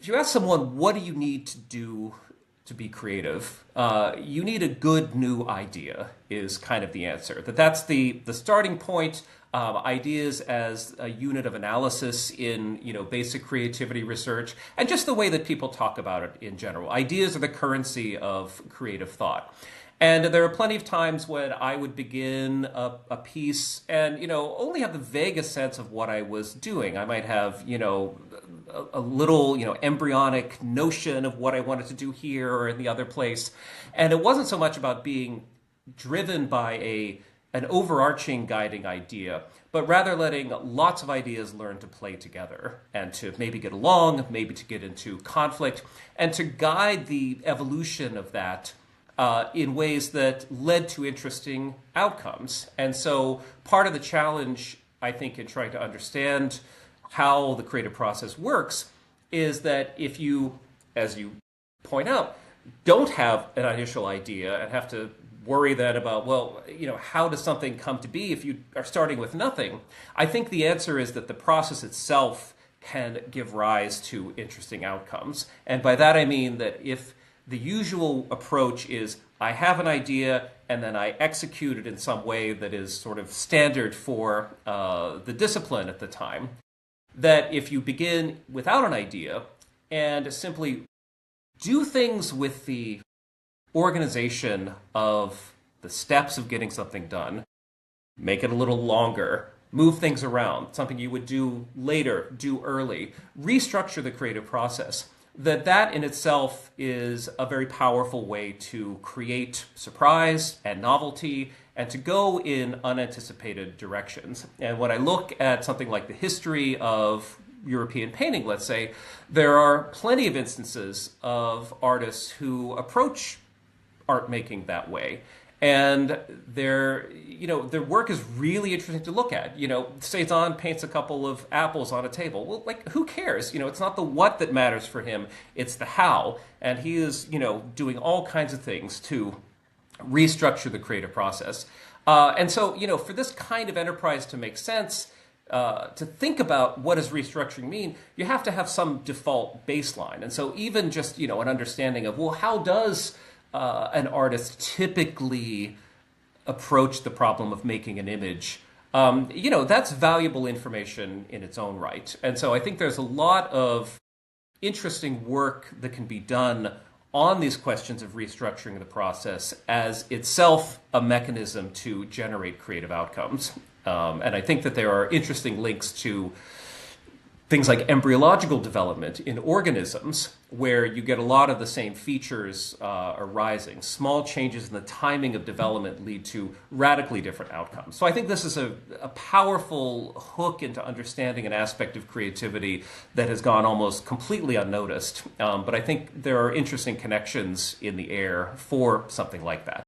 If you ask someone, what do you need to do to be creative? You need a good new idea is kind of the answer. That's the starting point. Ideas as a unit of analysis in basic creativity research, and just the way that people talk about it in general. Ideas are the currency of creative thought. And there are plenty of times when I would begin a piece and, only have the vaguest sense of what I was doing. I might have, a little, embryonic notion of what I wanted to do here or in the other place. And it wasn't so much about being driven by an overarching guiding idea, but rather letting lots of ideas learn to play together and to maybe get along, maybe to get into conflict, and to guide the evolution of that in ways that led to interesting outcomes. And so part of the challenge, I think, in trying to understand how the creative process works is that if you, as you point out, don't have an initial idea and have to worry then about, well, how does something come to be if you are starting with nothing? I think the answer is that the process itself can give rise to interesting outcomes. And by that I mean that if the usual approach is I have an idea and then I execute it in some way that is sort of standard for the discipline at the time, that if you begin without an idea and simply do things with the organization of the steps of getting something done, make it a little longer, move things around, something you would do later, do early, restructure the creative process, that in itself is a very powerful way to create surprise and novelty and to go in unanticipated directions. And when I look at something like the history of European painting, let's say, there are plenty of instances of artists who approach art making that way. And their work is really interesting to look at. Cezanne paints a couple of apples on a table. Well, who cares? It's not the what that matters for him, it's the how. And he is, doing all kinds of things to restructure the creative process. And so, for this kind of enterprise to make sense, to think about what does restructuring mean, you have to have some default baseline. And so even just, an understanding of, well, how does an artist typically approach the problem of making an image, that's valuable information in its own right. And so I think there's a lot of interesting work that can be done on these questions of restructuring the process as itself a mechanism to generate creative outcomes. And I think that there are interesting links to things like embryological development in organisms, where you get a lot of the same features arising. Small changes in the timing of development lead to radically different outcomes. So I think this is a powerful hook into understanding an aspect of creativity that has gone almost completely unnoticed. But I think there are interesting connections in the air for something like that.